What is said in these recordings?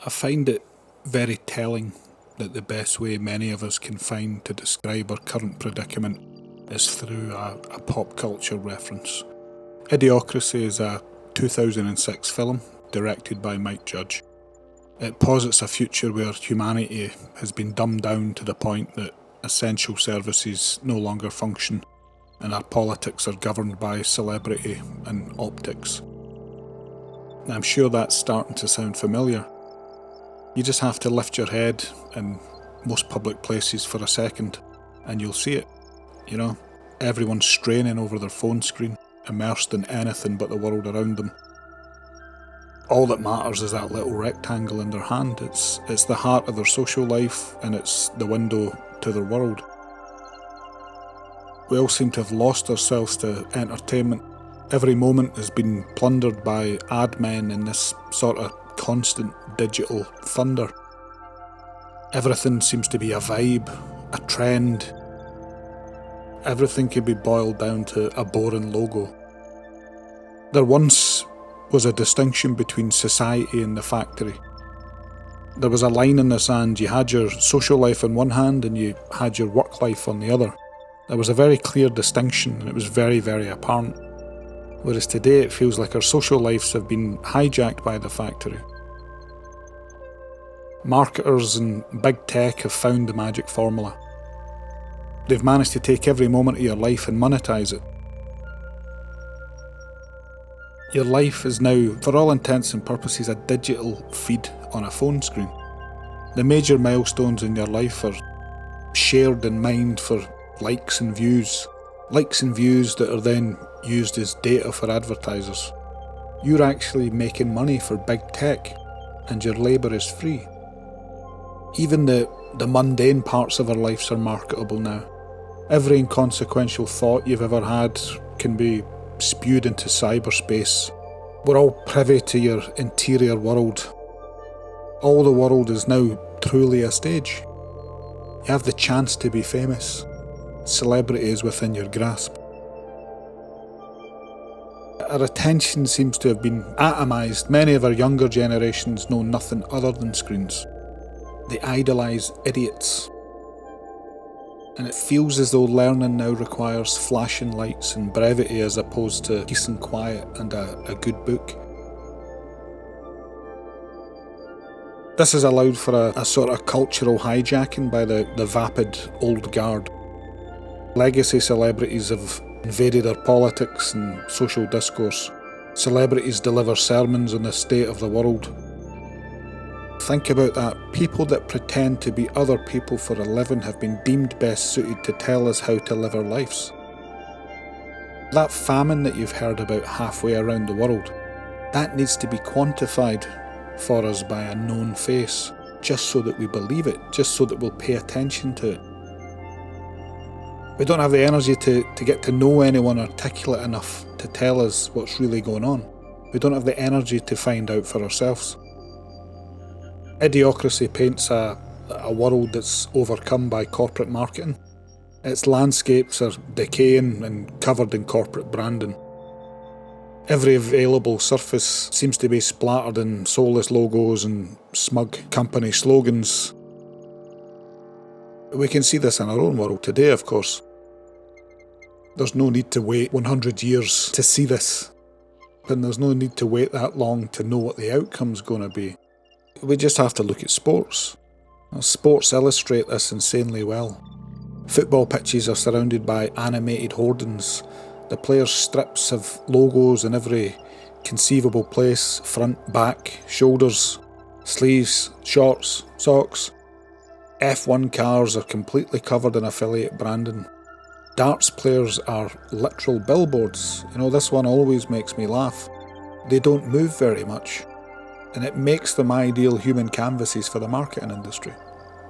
I find it very telling that the best way many of us can find to describe our current predicament is through a pop culture reference. Idiocracy is a 2006 film directed by Mike Judge. It posits a future where humanity has been dumbed down to the point that essential services no longer function and our politics are governed by celebrity and optics. And I'm sure that's starting to sound familiar. You just have to lift your head in most public places for a second and you'll see it. You know, everyone's straining over their phone screen, immersed in anything but the world around them. All that matters is that little rectangle in their hand. It's the heart of their social life and it's the window to their world. We all seem to have lost ourselves to entertainment. Every moment has been plundered by ad men in this sort of constant digital thunder. Everything seems to be a vibe, a trend. Everything can be boiled down to a boring logo. There once was a distinction between society and the factory. There was a line in the sand. You had your social life on one hand and you had your work life on the other. There was a very clear distinction and it was very, very apparent. Whereas today it feels like our social lives have been hijacked by the factory. Marketers and big tech have found the magic formula. They've managed to take every moment of your life and monetize it. Your life is now, for all intents and purposes, a digital feed on a phone screen. The major milestones in your life are shared and mined for likes and views. Likes and views that are then used as data for advertisers. You're actually making money for big tech, and your labour is free. Even the mundane parts of our lives are marketable now. Every inconsequential thought you've ever had can be spewed into cyberspace. We're all privy to your interior world. All the world is now truly a stage. You have the chance to be famous. Celebrity is within your grasp. Our attention seems to have been atomised. Many of our younger generations know nothing other than screens. They idolise idiots. And it feels as though learning now requires flashing lights and brevity as opposed to peace and quiet and a good book. This has allowed for a sort of cultural hijacking by the vapid old guard. Legacy celebrities have invaded our politics and social discourse. Celebrities deliver sermons on the state of the world. Think about that. People that pretend to be other people for a living have been deemed best suited to tell us how to live our lives. That famine that you've heard about halfway around the world, that needs to be quantified for us by a known face, just so that we believe it, just so that we'll pay attention to it. We don't have the energy to get to know anyone articulate enough to tell us what's really going on. We don't have the energy to find out for ourselves. Idiocracy paints a world that's overcome by corporate marketing. Its landscapes are decaying and covered in corporate branding. Every available surface seems to be splattered in soulless logos and smug company slogans. We can see this in our own world today, of course. There's no need to wait 100 years to see this, and there's no need to wait that long to know what the outcome's going to be. We just have to look at sports. Sports illustrate this insanely well. Football pitches are surrounded by animated hoardings. The players' strips have logos in every conceivable place: front, back, shoulders, sleeves, shorts, socks. F1 cars are completely covered in affiliate branding. Darts players are literal billboards. You know, this one always makes me laugh. They don't move very much, and it makes them ideal human canvases for the marketing industry.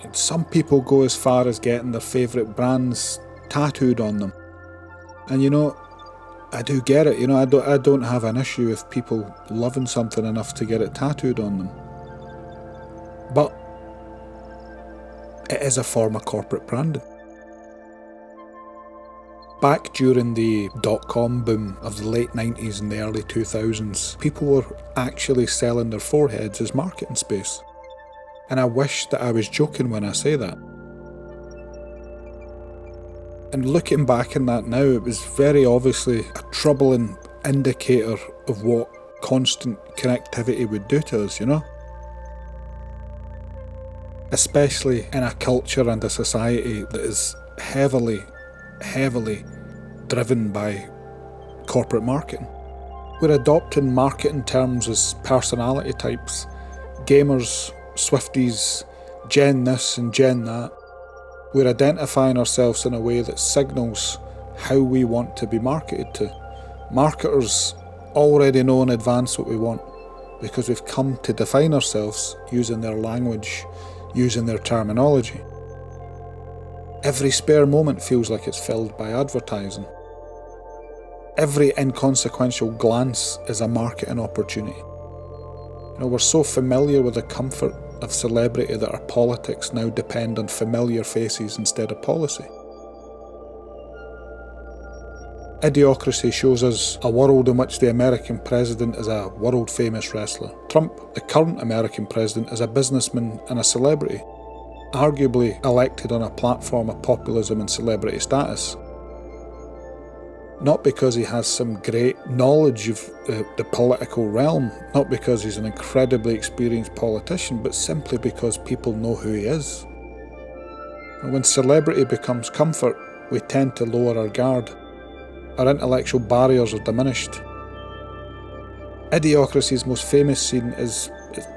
And some people go as far as getting their favourite brands tattooed on them. And you know, I do get it. You know, I don't have an issue with people loving something enough to get it tattooed on them. But it is a form of corporate branding. Back during the dot-com boom of the late 90s and the early 2000s, people were actually selling their foreheads as marketing space. And I wish that I was joking when I say that. And looking back on that now, it was very obviously a troubling indicator of what constant connectivity would do to us, you know? Especially in a culture and a society that is heavily driven by corporate marketing. We're adopting marketing terms as personality types, gamers, Swifties, Gen this and Gen that. We're identifying ourselves in a way that signals how we want to be marketed to. Marketers already know in advance what we want because we've come to define ourselves using their language, using their terminology. Every spare moment feels like it's filled by advertising. Every inconsequential glance is a marketing opportunity. You know, we're so familiar with the comfort of celebrity that our politics now depend on familiar faces instead of policy. Idiocracy shows us a world in which the American president is a world-famous wrestler. Trump, the current American president, is a businessman and a celebrity, arguably elected on a platform of populism and celebrity status. Not because he has some great knowledge of the political realm, not because he's an incredibly experienced politician, but simply because people know who he is. And when celebrity becomes comfort, we tend to lower our guard. Our intellectual barriers are diminished. Idiocracy's most famous scene is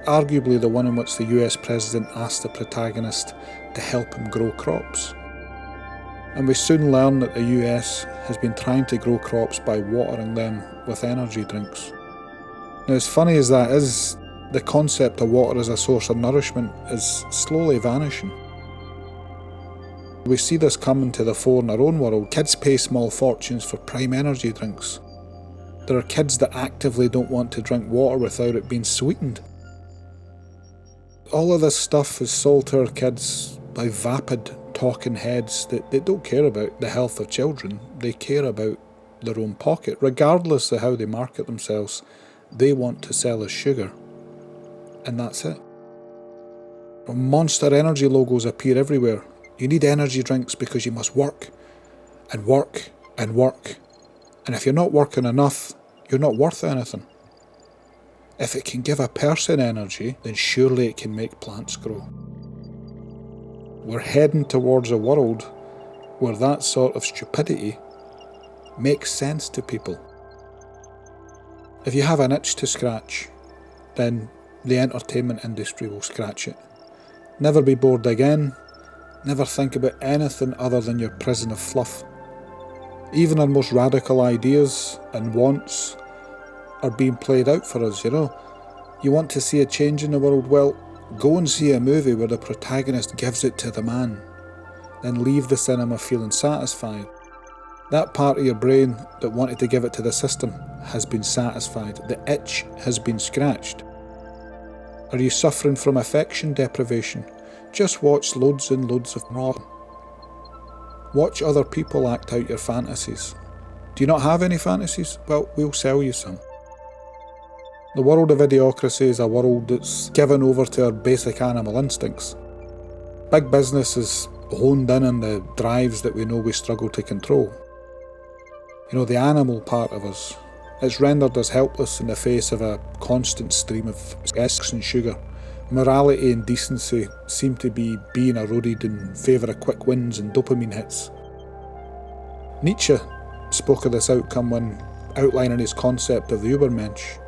arguably the one in which the US president asks the protagonist to help him grow crops. And we soon learn that the US has been trying to grow crops by watering them with energy drinks. Now, as funny as that is, the concept of water as a source of nourishment is slowly vanishing. We see this coming to the fore in our own world. Kids pay small fortunes for prime energy drinks. There are kids that actively don't want to drink water without it being sweetened. All of this stuff is sold to our kids by vapid talking heads that they don't care about the health of children. They care about their own pocket. Regardless of how they market themselves, they want to sell us sugar. And that's it. Monster Energy logos appear everywhere. You need energy drinks because you must work and work and work. And if you're not working enough, you're not worth anything. If it can give a person energy, then surely it can make plants grow. We're heading towards a world where that sort of stupidity makes sense to people. If you have an itch to scratch, then the entertainment industry will scratch it. Never be bored again. Never think about anything other than your prison of fluff. Even our most radical ideas and wants are being played out for us, you know. You want to see a change in the world? Well, go and see a movie where the protagonist gives it to the man. Then leave the cinema feeling satisfied. That part of your brain that wanted to give it to the system has been satisfied. The itch has been scratched. Are you suffering from affection deprivation? Just watch loads and loads of raw. Watch other people act out your fantasies. Do you not have any fantasies? Well, we'll sell you some. The world of idiocracy is a world that's given over to our basic animal instincts. Big business is honed in on the drives that we know we struggle to control. You know, the animal part of us, it's rendered us helpless in the face of a constant stream of sex and sugar. Morality and decency seem to be being eroded in favour of quick wins and dopamine hits. Nietzsche spoke of this outcome when outlining his concept of the Übermensch,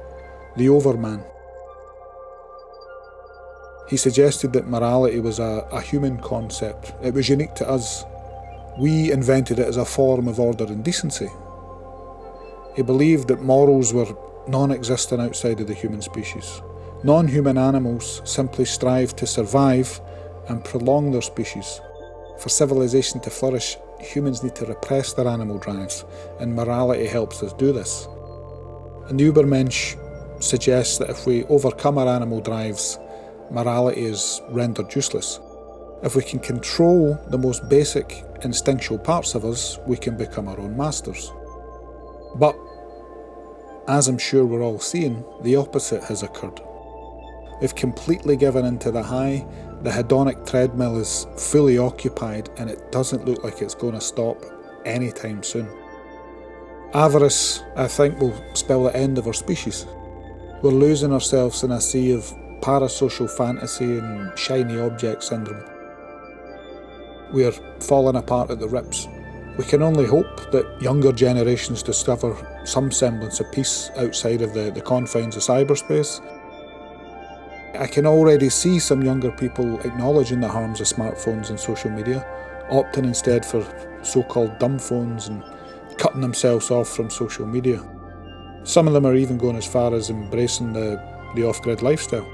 the overman. He suggested that morality was a human concept. It was unique to us. We invented it as a form of order and decency. He believed that morals were non-existent outside of the human species. Non-human animals simply strive to survive and prolong their species. For civilization to flourish, humans need to repress their animal drives, and morality helps us do this. And the Übermensch suggests that if we overcome our animal drives, morality is rendered useless. If we can control the most basic instinctual parts of us, we can become our own masters. But, as I'm sure we're all seeing, the opposite has occurred. We've completely given into the high. The hedonic treadmill is fully occupied and it doesn't look like it's going to stop anytime soon. Avarice, I think, will spell the end of our species. We're losing ourselves in a sea of parasocial fantasy and shiny object syndrome. We're falling apart at the rips. We can only hope that younger generations discover some semblance of peace outside of the confines of cyberspace. I can already see some younger people acknowledging the harms of smartphones and social media, opting instead for so-called dumb phones and cutting themselves off from social media. Some of them are even going as far as embracing the off-grid lifestyle.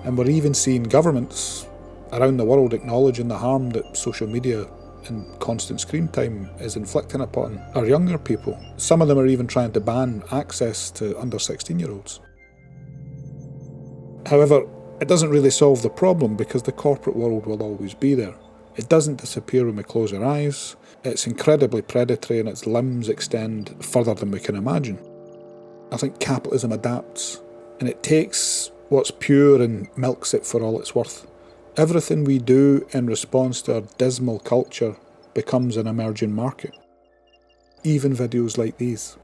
And we're even seeing governments around the world acknowledging the harm that social media and constant screen time is inflicting upon our younger people. Some of them are even trying to ban access to under 16-year-olds. However, it doesn't really solve the problem because the corporate world will always be there. It doesn't disappear when we close our eyes. It's incredibly predatory and its limbs extend further than we can imagine. I think capitalism adapts, and it takes what's pure and milks it for all it's worth. Everything we do in response to our dismal culture becomes an emerging market. Even videos like these.